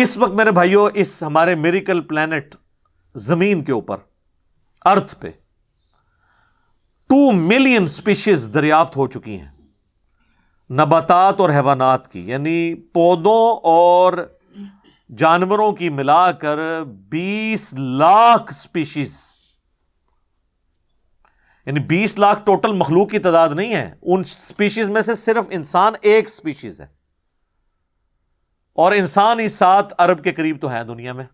اس وقت میرے بھائیوں اس ہمارے میریکل پلانٹ زمین کے اوپر ارتھ پہ 2 ملین سپیشیز دریافت ہو چکی ہیں نباتات اور حیوانات کی، یعنی پودوں اور جانوروں کی ملا کر 20 لاکھ سپیشیز، یعنی 20 لاکھ ٹوٹل مخلوق کی تعداد نہیں ہے، ان سپیشیز میں سے صرف انسان ایک سپیشیز ہے، اور انسان ہی 7 ارب کے قریب تو ہیں دنیا میں۔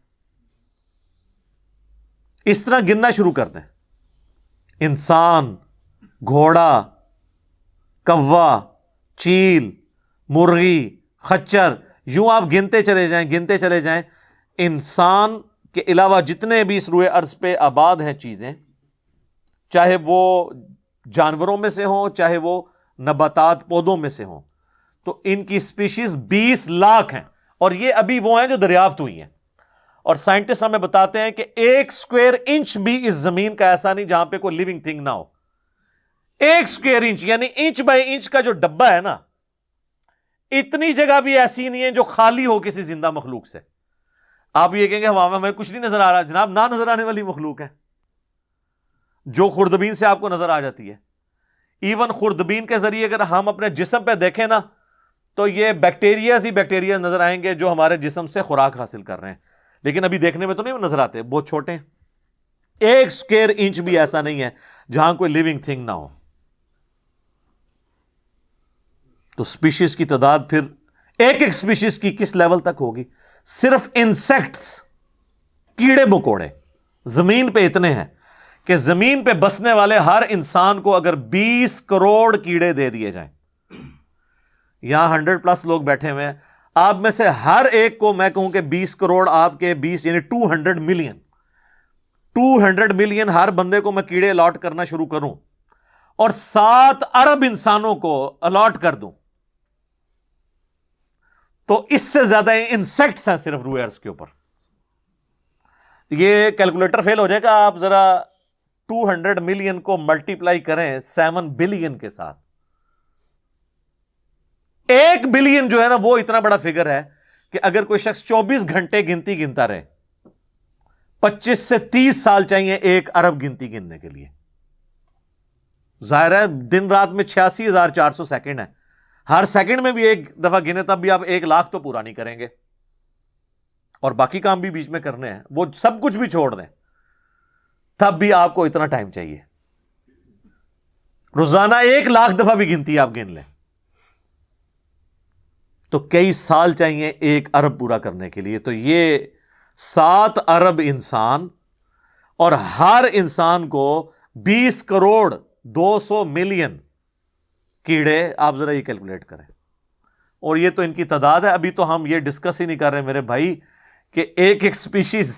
اس طرح گننا شروع کر دیں، انسان، گھوڑا، کوا، چیل، مرغی، خچر، یوں آپ گنتے چلے جائیں۔ انسان کے علاوہ جتنے بھی اس روئے ارض پہ آباد ہیں چیزیں، چاہے وہ جانوروں میں سے ہوں، چاہے وہ نباتات پودوں میں سے ہوں، تو ان کی سپیشیز 20 لاکھ ہیں، اور یہ ابھی وہ ہیں جو دریافت ہوئی ہیں۔ اور سائنٹسٹ ہمیں بتاتے ہیں کہ 1 اسکوائر انچ بھی اس زمین کا ایسا نہیں جہاں پہ کوئی لیونگ تھنگ نہ ہو۔ 1 اسکوائر انچ یعنی انچ بائی انچ کا جو ڈبہ ہے نا، اتنی جگہ بھی ایسی نہیں ہے جو خالی ہو کسی زندہ مخلوق سے۔ آپ یہ کہیں گے ہوا میں ہمیں کچھ نہیں نظر آ رہا، جناب نہ نظر آنے والی مخلوق ہے جو خوردبین سے آپ کو نظر آ جاتی ہے۔ ایون خوردبین کے ذریعے اگر ہم اپنے جسم پہ دیکھیں نا، تو یہ بیکٹیریاز ہی بیکٹیریاز نظر آئیں گے جو ہمارے جسم سے خوراک حاصل کر رہے ہیں، لیکن ابھی دیکھنے میں تو نہیں نظر آتے، بہت چھوٹے ہیں۔ 1 اسکوائر انچ بھی ایسا نہیں ہے جہاں کوئی لیونگ تھنگ نہ ہو۔ تو سپیشیز کی تعداد پھر ایک سپیشیز کی کس لیول تک ہوگی؟ صرف انسیکٹس، کیڑے مکوڑے زمین پہ اتنے ہیں کہ زمین پہ بسنے والے ہر انسان کو اگر 20 کروڑ کیڑے دے دیے جائیں، یہاں 100+ لوگ بیٹھے ہوئے ہیں، آپ میں سے ہر ایک کو میں کہوں کہ 20 کروڑ آپ کے 20 یعنی 200 ملین ہر بندے کو میں کیڑے الاٹ کرنا شروع کروں اور 7 ارب انسانوں کو الاٹ کر دوں، تو اس سے زیادہ انسیکٹس ہیں صرف روئے ارض کے اوپر۔ یہ کیلکولیٹر فیل ہو جائے گا، آپ ذرا 200 ملین کو ملٹیپلائی کریں 7 بلین کے ساتھ۔ 1 بلین جو ہے نا وہ اتنا بڑا فگر ہے کہ اگر کوئی شخص 24 گھنٹے گنتی گنتا رہے، 25 سے 30 سال چاہیے 1 ارب گنتی گننے کے لیے۔ ظاہر ہے دن رات میں 86,400 سیکنڈ ہے، ہر سیکنڈ میں بھی 1 دفعہ گنے تب بھی آپ 1 لاکھ تو پورا نہیں کریں گے، اور باقی کام بھی بیچ میں کرنے ہیں، وہ سب کچھ بھی چھوڑ دیں تب بھی آپ کو اتنا ٹائم چاہیے۔ روزانہ 1 لاکھ دفعہ بھی گنتی آپ گن لیں تو کئی سال چاہیے 1 ارب پورا کرنے کے لیے۔ تو یہ 7 ارب انسان، اور ہر انسان کو 20 کروڑ 200 ملین کیڑے، آپ ذرا یہ کیلکولیٹ کریں، اور یہ تو ان کی تعداد ہے۔ ابھی تو ہم یہ ڈسکس ہی نہیں کر رہے میرے بھائی کہ ایک سپیشیز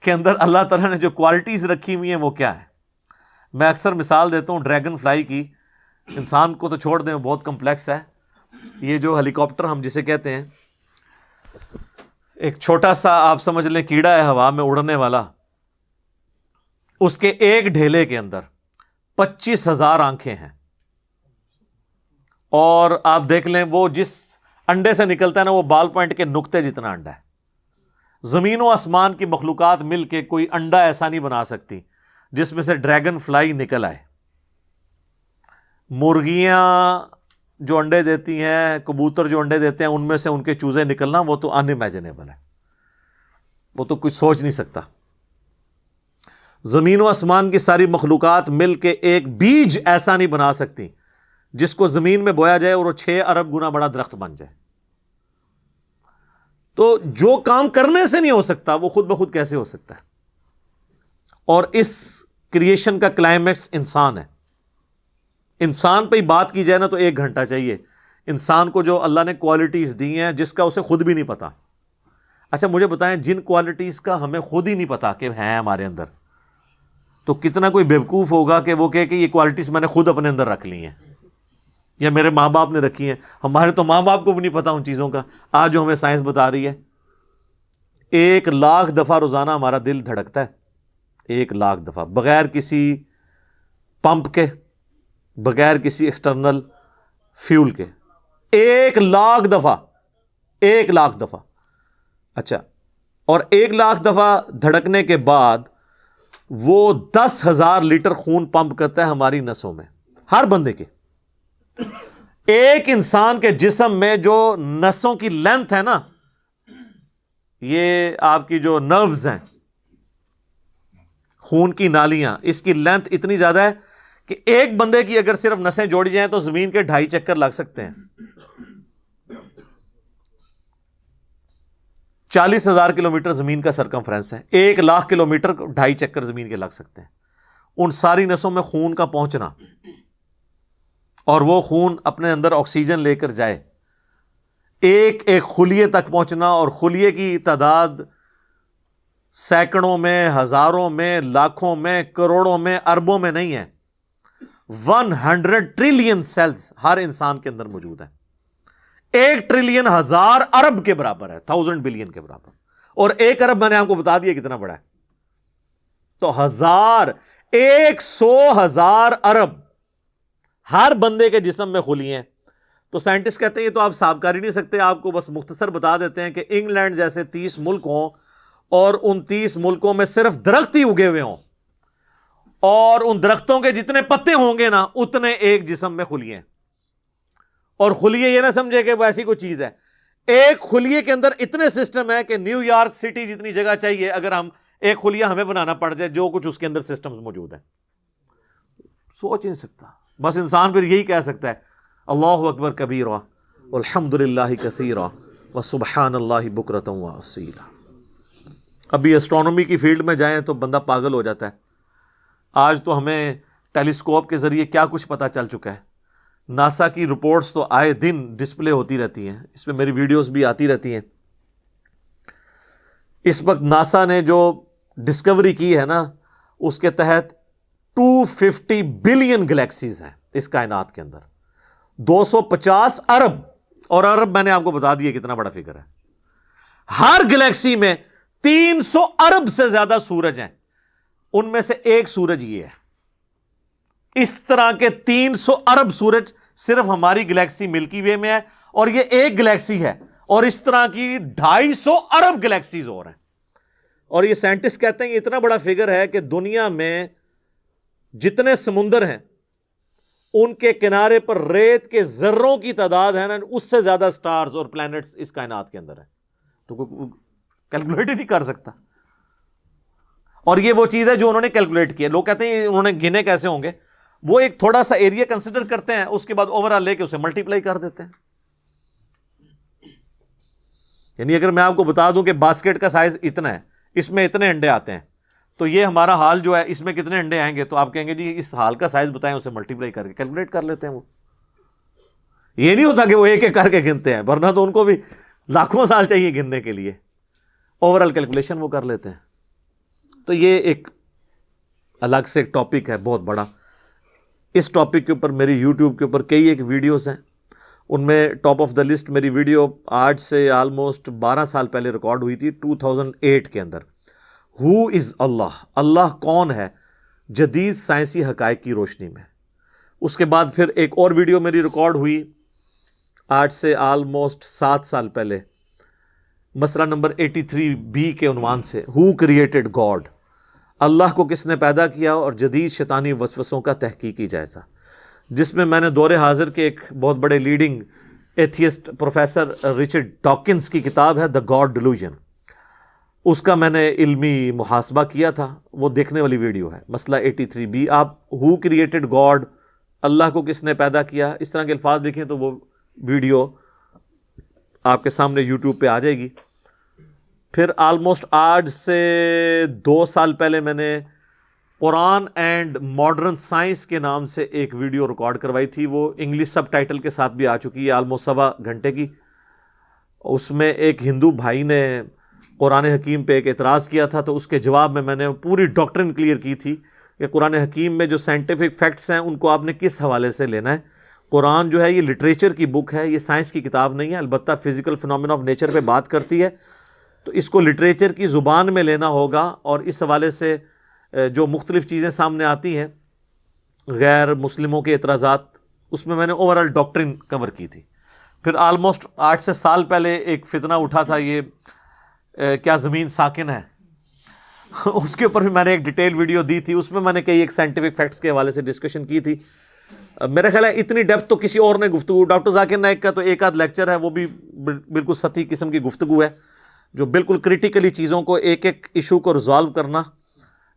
کے اندر اللہ تعالیٰ نے جو کوالٹیز رکھی ہوئی ہیں وہ کیا ہے۔ میں اکثر مثال دیتا ہوں ڈریگن فلائی کی، انسان کو تو چھوڑ دیں بہت کمپلیکس ہے۔ یہ جو ہیلی کاپٹر ہم جسے کہتے ہیں، ایک چھوٹا سا آپ سمجھ لیں کیڑا ہے ہوا میں اڑنے والا، اس کے ایک ڈھیلے کے اندر 25,000 آنکھیں ہیں، اور آپ دیکھ لیں وہ جس انڈے سے نکلتا ہے نا وہ بال پوائنٹ کے نقطے جتنا انڈا ہے۔ زمین و آسمان کی مخلوقات مل کے کوئی انڈا ایسا نہیں بنا سکتی جس میں سے ڈریگن فلائی نکل آئے۔ مرغیاں جو انڈے دیتی ہیں، کبوتر جو انڈے دیتے ہیں، ان میں سے ان کے چوزے نکلنا وہ تو ان امیجنیبل ہے، وہ تو کچھ سوچ نہیں سکتا۔ زمین و آسمان کی ساری مخلوقات مل کے ایک بیج ایسا نہیں بنا سکتی جس کو زمین میں بویا جائے اور وہ 6 ارب گنا بڑا درخت بن جائے۔ تو جو کام کرنے سے نہیں ہو سکتا وہ خود بخود کیسے ہو سکتا ہے؟ اور اس کریشن کا کلائمیکس انسان ہے۔ انسان پہ ہی بات کی جائے نا تو 1 گھنٹہ چاہیے۔ انسان کو جو اللہ نے کوالٹیز دی ہیں جس کا اسے خود بھی نہیں پتا۔ اچھا مجھے بتائیں، جن کوالٹیز کا ہمیں خود ہی نہیں پتا کہ ہیں ہمارے اندر، تو کتنا کوئی بیوقوف ہوگا کہ وہ کہے کہ یہ کوالٹیز میں نے خود اپنے اندر رکھ لی ہیں یا میرے ماں باپ نے رکھی ہیں۔ ہمارے تو ماں باپ کو بھی نہیں پتا ان چیزوں کا، آج جو ہمیں سائنس بتا رہی ہے۔ 1 لاکھ دفعہ روزانہ ہمارا دل دھڑکتا ہے، 1 لاکھ دفعہ، بغیر کسی پمپ کے، بغیر کسی ایکسٹرنل فیول کے، 1 لاکھ دفعہ، 1 لاکھ دفعہ۔ اچھا، اور 1,00,000 دفعہ دھڑکنے کے بعد وہ 10,000 لیٹر خون پمپ کرتا ہے ہماری نسوں میں، ہر بندے کے. ایک انسان کے جسم میں جو نسوں کی لینتھ ہے نا، یہ آپ کی جو نروز ہیں، خون کی نالیاں، اس کی لینتھ اتنی زیادہ ہے کہ ایک بندے کی اگر صرف نسیں جوڑی جائیں تو زمین کے 2.5 چکر لگ سکتے ہیں. 40,000 کلومیٹر زمین کا سرکمفرنس ہے، 1,00,000 کلومیٹر 2.5 چکر زمین کے لگ سکتے ہیں. ان ساری نسوں میں خون کا پہنچنا اور وہ خون اپنے اندر آکسیجن لے کر جائے، ایک ایک خلیے تک پہنچنا، اور خلیے کی تعداد سینکڑوں میں، ہزاروں میں، لاکھوں میں، کروڑوں میں، اربوں میں نہیں ہے. 100 ٹریلین سیلز ہر انسان کے اندر موجود ہیں. 1 ٹریلین 1000 ارب کے برابر ہے، 1000 بلین کے برابر. اور 1 ارب میں نے آپ کو بتا دیا کتنا بڑا ہے. تو 100,000 ارب ہر بندے کے جسم میں خلیے ہیں. تو سائنٹسٹ کہتے ہیں یہ تو آپ حساب کر ہی نہیں سکتے. آپ کو بس مختصر بتا دیتے ہیں کہ انگلینڈ جیسے 30 ملک ہوں اور ان 30 ملکوں میں صرف درخت ہی اگے ہوئے ہوں، اور ان درختوں کے جتنے پتے ہوں گے نا اتنے ایک جسم میں خلیے ہیں. اور خلیے یہ نہ سمجھے کہ وہ ایسی کوئی چیز ہے، ایک خلیے کے اندر اتنے سسٹم ہے کہ نیو یارک سٹی جتنی جگہ چاہیے اگر ہم ایک خلیہ ہمیں بنانا پڑ جائے، جو کچھ اس کے اندر سسٹمز موجود ہیں. سوچ نہیں سکتا. بس انسان پھر یہی کہہ سکتا ہے اللہ اکبر کبیرہ والحمد للہ کثیرہ وسبحان اللہ بکرۃ واصیلا. ابھی ایسٹرونومی کی فیلڈ میں جائیں تو بندہ پاگل ہو جاتا ہے. آج تو ہمیں ٹیلیسکوپ کے ذریعے کیا کچھ پتا چل چکا ہے. ناسا کی رپورٹس تو آئے دن ڈسپلے ہوتی رہتی ہیں، اس میں میری ویڈیوز بھی آتی رہتی ہیں. اس وقت ناسا نے جو ڈسکوری کی ہے نا، اس کے تحت 250 بلین گلیکسیز ہیں اس کائنات کے اندر، 250 ارب. اور ارب میں نے آپ کو بتا دیا کتنا بڑا فگر ہے. ہر گلیکسی میں 300 ارب سے زیادہ سورج ہیں، ان میں سے ایک سورج یہ ہے. اس طرح کے 300 ارب سورج صرف ہماری گلیکسی ملکی وے میں ہے، اور یہ ایک گلیکسی ہے. اور اس طرح کی 250 ارب گلیکسیز اور ہیں. اور یہ سائنٹسٹ کہتے ہیں کہ اتنا بڑا فگر ہے کہ دنیا میں جتنے سمندر ہیں ان کے کنارے پر ریت کے ذروں کی تعداد ہے نا، اس سے زیادہ سٹارز اور پلانٹس اس کائنات کے اندر ہے. تو کوئی کیلکولیٹ ہی نہیں کر سکتا. اور یہ وہ چیز ہے جو انہوں نے کیلکولیٹ کی ہے. لوگ کہتے ہیں انہوں نے گنے کیسے ہوں گے؟ وہ ایک تھوڑا سا ایریا کنسیڈر کرتے ہیں، اس کے بعد اوور آل لے کے اسے ملٹیپلائی کر دیتے ہیں. یعنی اگر میں آپ کو بتا دوں کہ باسکٹ کا سائز اتنا ہے، اس میں اتنے انڈے آتے ہیں، تو یہ ہمارا حال جو ہے اس میں کتنے انڈے آئیں گے، تو آپ کہیں گے جی اس حال کا سائز بتائیں، اسے ملٹیپلائی کر کے کیلکولیٹ کر لیتے ہیں. وہ یہ نہیں ہوتا کہ وہ ایک ایک کر کے گنتے ہیں، ورنہ تو ان کو بھی لاکھوں سال چاہیے گننے کے لیے. اوور آل کیلکولیشن وہ کر لیتے ہیں. تو یہ ایک الگ سے ایک ٹاپک ہے بہت بڑا. اس ٹاپک کے اوپر میری یوٹیوب کے اوپر کئی ایک ویڈیوز ہیں. ان میں ٹاپ آف دا لسٹ میری ویڈیو آج سے آلموسٹ 12 سال پہلے ریکارڈ ہوئی تھی، 2008 کے اندر. ہو از اللہ، اللہ کون ہے جدید سائنسی حقائق کی روشنی میں. اس کے بعد پھر ایک اور ویڈیو میری ریکارڈ ہوئی آج سے آلموسٹ 7 سال پہلے، مسئلہ نمبر 83B کے عنوان سے، ہو کریٹڈ گاڈ، اللہ کو کس نے پیدا کیا اور جدید شیطانی وسوسوں کا تحقیقی جائزہ، جس میں میں نے دور حاضر کے ایک بہت بڑے leading atheist professor Richard Dawkins کی کتاب ہے دا گاڈ ڈیلوژن، اس کا میں نے علمی محاسبہ کیا تھا. وہ دیکھنے والی ویڈیو ہے، مسئلہ 83B. آپ ہو کریٹڈ گاڈ، اللہ کو کس نے پیدا کیا، اس طرح کے الفاظ دیکھیں تو وہ ویڈیو آپ کے سامنے یوٹیوب پہ آ جائے گی. پھر آلموسٹ آج سے 2 سال پہلے میں نے قرآن اینڈ ماڈرن سائنس کے نام سے ایک ویڈیو ریکارڈ کروائی تھی. وہ انگلش سب ٹائٹل کے ساتھ بھی آ چکی ہے، آلموسٹ 1.25 گھنٹے کی. اس میں ایک ہندو بھائی نے قرآن حکیم پہ ایک اعتراض کیا تھا، تو اس کے جواب میں میں نے پوری ڈاکٹرن کلیئر کی تھی کہ قرآن حکیم میں جو سائنٹیفک فیکٹس ہیں ان کو آپ نے کس حوالے سے لینا ہے. قرآن جو ہے یہ لٹریچر کی بک ہے، یہ سائنس کی کتاب نہیں ہے. البتہ فزیکل فنومینا آف نیچر پہ بات کرتی ہے، تو اس کو لٹریچر کی زبان میں لینا ہوگا. اور اس حوالے سے جو مختلف چیزیں سامنے آتی ہیں، غیر مسلموں کے اعتراضات، اس میں نے اوور آل ڈاکٹرن کور کی تھی. پھر آلموسٹ 8 سے سال پہلے ایک فتنہ اٹھا تھا، یہ کیا زمین ساکن ہے؟ اس کے اوپر بھی میں نے ایک ڈیٹیل ویڈیو دی تھی، اس میں میں نے کئی ایک سائنٹیفک فیکٹس کے حوالے سے ڈسکشن کی تھی. میرا خیال ہے اتنی ڈیپتھ تو کسی اور نے گفتگو، ڈاکٹر ذاکر نائک کا تو ایک آدھ لیکچر ہے، وہ بھی بالکل سطحی قسم کی گفتگو ہے، جو بالکل کریٹیکلی چیزوں کو ایک ایک ایشو کو ریزالو کرنا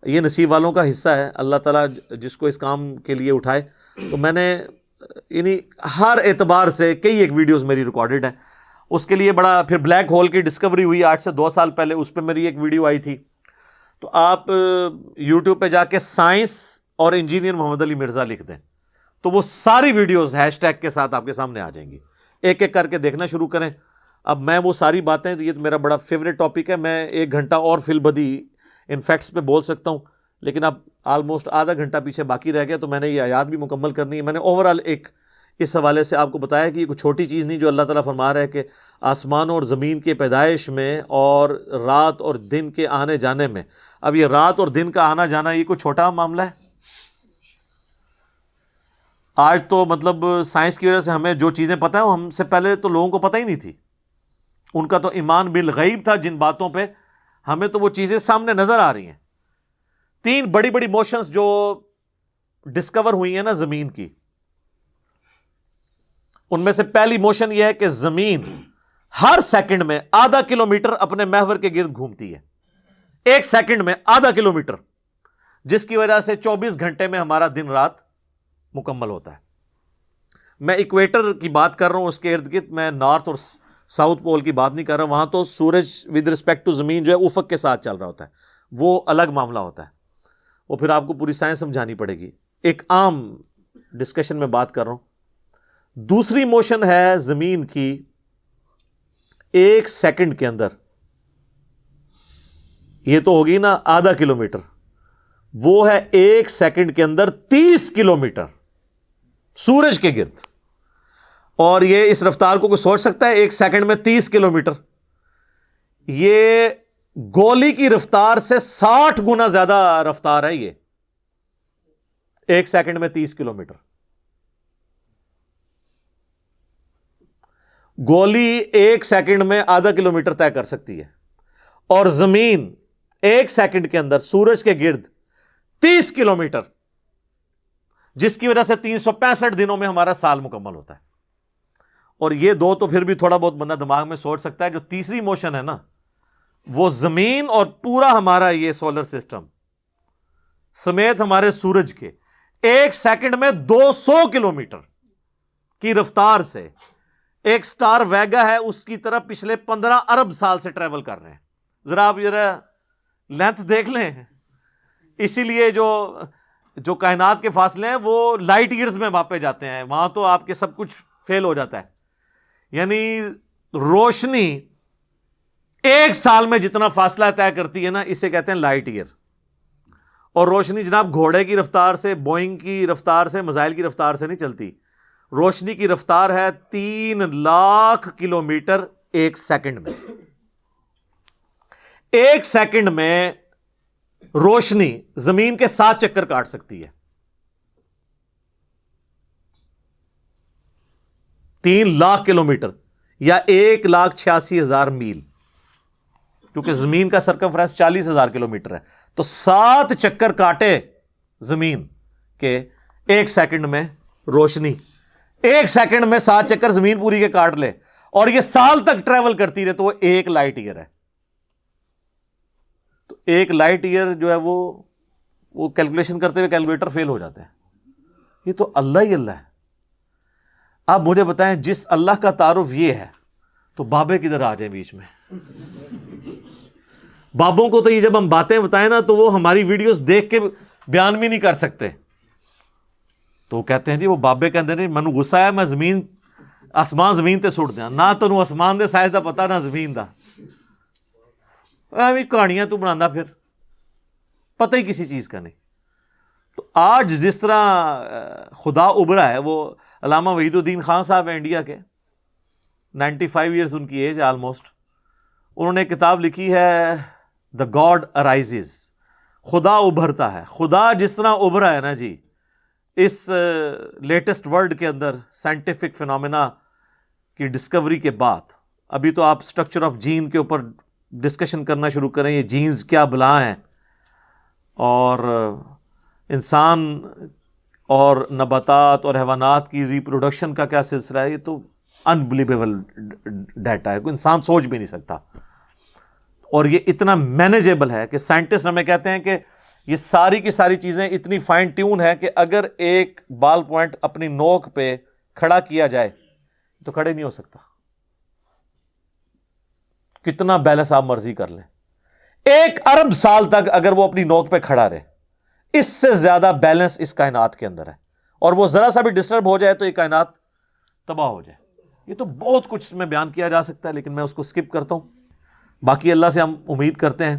یہ نصیب والوں کا حصہ ہے. اللہ تعالیٰ جس کو اس کام کے لیے اٹھائے. تو میں نے یعنی ہر اعتبار سے کئی ایک ویڈیوز میری ریکارڈڈ ہیں. اس کے لیے بڑا پھر بلیک ہول کی ڈسکوری ہوئی 8 سے 2 سال پہلے، اس پہ میری ایک ویڈیو آئی تھی. تو آپ یوٹیوب پہ جا کے سائنس اور انجینئر محمد علی مرزا لکھ دیں تو وہ ساری ویڈیوز ہیش ٹیگ کے ساتھ آپ کے سامنے آ جائیں گی. ایک ایک کر کے دیکھنا شروع کریں. اب میں وہ ساری باتیں، یہ تو میرا بڑا فیوریٹ ٹاپک ہے، میں 1 گھنٹہ اور فی البدی ان فیکٹس پہ بول سکتا ہوں، لیکن اب آلموسٹ آدھا گھنٹہ پیچھے باقی رہ گیا، تو میں نے یہ آیات بھی مکمل کرنی ہے. میں نے اوورآل ایک اس حوالے سے آپ کو بتایا کہ یہ کوئی چھوٹی چیز نہیں جو اللہ تعالیٰ فرما رہا ہے کہ آسمانوں اور زمین کے پیدائش میں اور رات اور دن کے آنے جانے میں. اب یہ رات اور دن کا آنا جانا یہ کوئی چھوٹا معاملہ ہے؟ آج تو مطلب سائنس کی وجہ سے ہمیں جو چیزیں پتہ ہیں وہ ہم سے پہلے تو لوگوں کو پتہ ہی نہیں تھی. ان کا تو ایمان بالغیب تھا جن باتوں پہ، ہمیں تو وہ چیزیں سامنے نظر آ رہی ہیں. 3 بڑی بڑی موشنز جو ڈسکور ہوئی ہیں نا زمین کی، ان میں سے پہلی موشن یہ ہے کہ زمین ہر سیکنڈ میں آدھا کلومیٹر اپنے محور کے گرد گھومتی ہے. 1 سیکنڈ میں آدھا کلومیٹر، جس کی وجہ سے 24 گھنٹے میں ہمارا دن رات مکمل ہوتا ہے. میں ایکویٹر کی بات کر رہا ہوں، اس کے ارد گرد، میں نارتھ اور ساؤتھ پول کی بات نہیں کر رہا. وہاں تو سورج ود رسپیکٹ ٹو زمین جو ہے افق کے ساتھ چل رہا ہوتا ہے، وہ الگ معاملہ ہوتا ہے. وہ پھر آپ کو پوری سائنس سمجھانی پڑے گی. ایک عام ڈسکشن میں بات کر رہا ہوں. دوسری موشن ہے زمین کی 1 سیکنڈ کے اندر، یہ تو ہوگی نا آدھا کلومیٹر، وہ ہے 1 سیکنڈ کے اندر 30 کلومیٹر سورج کے گرد. اور یہ اس رفتار کو کوئی سوچ سکتا ہے؟ 1 سیکنڈ میں 30 کلومیٹر، یہ گولی کی رفتار سے 60 گنا زیادہ رفتار ہے. یہ 1 سیکنڈ میں 30 کلومیٹر. گولی 1 سیکنڈ میں آدھا کلومیٹر طے کر سکتی ہے، اور زمین 1 سیکنڈ کے اندر سورج کے گرد 30 کلومیٹر، جس کی وجہ سے 365 دنوں میں ہمارا سال مکمل ہوتا ہے. اور یہ 2 تو پھر بھی تھوڑا بہت بندہ دماغ میں سوچ سکتا ہے. جو تیسری موشن ہے نا، وہ زمین اور پورا ہمارا یہ سولر سسٹم سمیت ہمارے سورج کے 1 سیکنڈ میں 200 کلومیٹر کی رفتار سے ایک سٹار ویگا ہے اس کی طرف پچھلے 15 ارب سال سے ٹریول کر رہے ہیں. ذرا آپ ذرا لینتھ دیکھ لیں. اسی لیے جو کائنات کے فاصلے ہیں وہ لائٹ ایئرز میں ماپے جاتے ہیں. وہاں تو آپ کے سب کچھ فیل ہو جاتا ہے. یعنی روشنی 1 سال میں جتنا فاصلہ طے کرتی ہے نا، اسے کہتے ہیں لائٹ ایئر. اور روشنی جناب گھوڑے کی رفتار سے، بوئنگ کی رفتار سے، میزائل کی رفتار سے نہیں چلتی. روشنی کی رفتار ہے 3 لاکھ کلومیٹر 1 سیکنڈ میں. 1 سیکنڈ میں روشنی زمین کے 7 چکر کاٹ سکتی ہے. 3 لاکھ کلومیٹر یا 1,86,000 میل، کیونکہ زمین کا سرکمفرنس 40,000 کلومیٹر ہے. تو 7 چکر کاٹے زمین کے 1 سیکنڈ میں روشنی، 1 سیکنڈ میں 7 چکر زمین پوری کے کاٹ لے، اور یہ سال تک ٹریول کرتی رہے، تو وہ 1 لائٹ ایئر ہے. تو 1 لائٹ ایئر جو ہے وہ کیلکولیشن کرتے ہوئے کیلکولیٹر فیل ہو جاتا ہے. یہ تو اللہ ہی اللہ ہے. آپ مجھے بتائیں، جس اللہ کا تعارف یہ ہے تو بابے کدھر آ جائیں بیچ میں؟ بابوں کو تو یہ جب ہم باتیں بتائیں نا تو وہ ہماری ویڈیوز دیکھ کے بیان بھی نہیں کر سکتے. تو وہ کہتے ہیں جی وہ بابے کہتے ہیں مینوں غصہ ہے، میں آسمان زمین تے سٹ دیا. نہ تینوں آسمان دے سائز دا پتا نہ زمین دا، ایویں کہانیاں تو بنانا، پھر پتہ ہی کسی چیز کا نہیں. تو آج جس طرح خدا ابھرا ہے، وہ علامہ وحید الدین خان صاحب ہیں انڈیا کے، 95 ایئرز ان کی ایج آلموسٹ. انہوں نے ایک کتاب لکھی ہے دا گاڈ ارائزز، خدا ابھرتا ہے. خدا جس طرح ابھرا ہے نا جی اس لیٹسٹ ورلڈ کے اندر سائنٹیفک فینومینا کی ڈسکوری کے بعد. ابھی تو آپ سٹرکچر آف جین کے اوپر ڈسکشن کرنا شروع کریں یہ جینز کیا بلا ہیں اور انسان اور نباتات اور حیوانات کی ریپروڈکشن کا کیا سلسلہ ہے، یہ تو انبلیویبل ڈیٹا ہے، کوئی انسان سوچ بھی نہیں سکتا. اور یہ اتنا مینیجیبل ہے کہ سائنٹسٹ ہمیں کہتے ہیں کہ یہ ساری کی ساری چیزیں اتنی فائن ٹیون ہے کہ اگر ایک بال پوائنٹ اپنی نوک پہ کھڑا کیا جائے تو کھڑے نہیں ہو سکتا. کتنا بیلنس آپ مرضی کر لیں، 1 ارب سال تک اگر وہ اپنی نوک پہ کھڑا رہے، اس سے زیادہ بیلنس اس کائنات کے اندر ہے، اور وہ ذرا سا بھی ڈسٹرب ہو جائے تو یہ کائنات تباہ ہو جائے. یہ تو بہت کچھ اس میں بیان کیا جا سکتا ہے لیکن میں اس کو سکپ کرتا ہوں. باقی اللہ سے ہم امید کرتے ہیں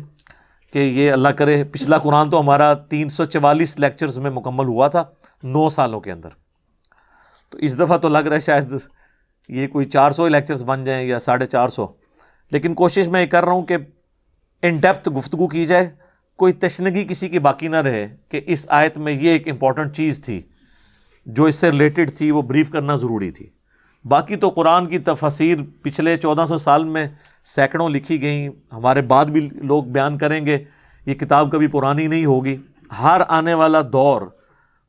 کہ یہ اللہ کرے. پچھلا قرآن تو ہمارا 344 لیکچرز میں مکمل ہوا تھا 9 سالوں کے اندر، تو اس دفعہ تو لگ رہا ہے شاید یہ کوئی 400 لیکچرز بن جائیں یا 450. لیکن کوشش میں یہ کر رہا ہوں کہ ان ڈیپتھ گفتگو کی جائے، کوئی تشنگی کسی کی باقی نہ رہے کہ اس آیت میں یہ ایک امپورٹنٹ چیز تھی جو اس سے ریلیٹڈ تھی، وہ بریف کرنا ضروری تھی. باقی تو قرآن کی تفاسیر پچھلے 1400 سال میں سینکڑوں لکھی گئیں، ہمارے بعد بھی لوگ بیان کریں گے. یہ کتاب کبھی پرانی نہیں ہوگی. ہر آنے والا دور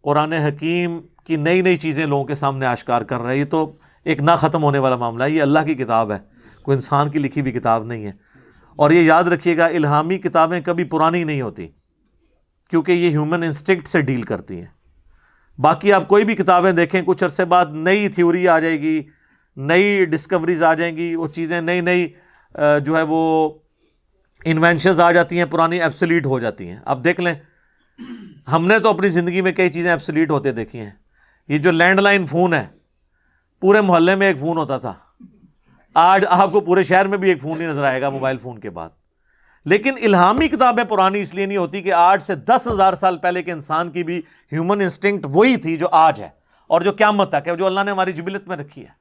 قرآن حکیم کی نئی نئی چیزیں لوگوں کے سامنے آشکار کر رہا ہے. یہ تو ایک نہ ختم ہونے والا معاملہ ہے. یہ اللہ کی کتاب ہے، کوئی انسان کی لکھی ہوئی کتاب نہیں ہے. اور یہ یاد رکھیے گا، الہامی کتابیں کبھی پرانی نہیں ہوتی کیونکہ یہ ہیومن انسٹنکٹ سے ڈیل کرتی ہیں. باقی آپ کوئی بھی کتابیں دیکھیں، کچھ عرصے بعد نئی تھیوری آ جائے گی، نئی ڈسکوریز آ جائیں گی، وہ چیزیں نئی جو ہے وہ انوینشنز آ جاتی ہیں، پرانی ایبسلیٹ ہو جاتی ہیں. اب دیکھ لیں، ہم نے تو اپنی زندگی میں کئی چیزیں ایبسلیٹ ہوتے دیکھی ہیں. یہ جو لینڈ لائن فون ہے، پورے محلے میں ایک فون ہوتا تھا، آج آپ کو پورے شہر میں بھی ایک فون ہی نظر آئے گا موبائل فون کے بعد. لیکن الہامی کتابیں پرانی اس لیے نہیں ہوتی کہ آج سے 10,000 سال پہلے کے انسان کی بھی ہیومن انسٹنکٹ وہی تھی جو آج ہے اور جو قیامت تک ہے، جو اللہ نے ہماری جبلت میں رکھی ہے.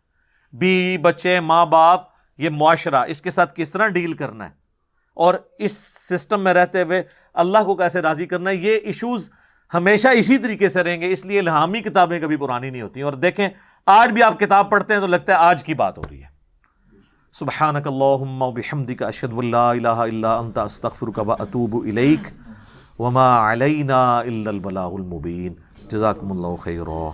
بیوی بچے، ماں باپ، یہ معاشرہ، اس کے ساتھ کس طرح ڈیل کرنا ہے اور اس سسٹم میں رہتے ہوئے اللہ کو کیسے راضی کرنا ہے، یہ ایشوز ہمیشہ اسی طریقے سے رہیں گے. اس لیے الہامی کتابیں کبھی پرانی نہیں ہوتی. اور دیکھیں، آج بھی آپ کتاب پڑھتے ہیں تو لگتا ہے آج کی بات ہو رہی ہے. سبحانک اللہم وبحمدک، اشہد ان لا الہ الا انت، استغفرک واتوب الیک، وما علینا الا البلاغ المبین. جزاکم اللہ خیرا.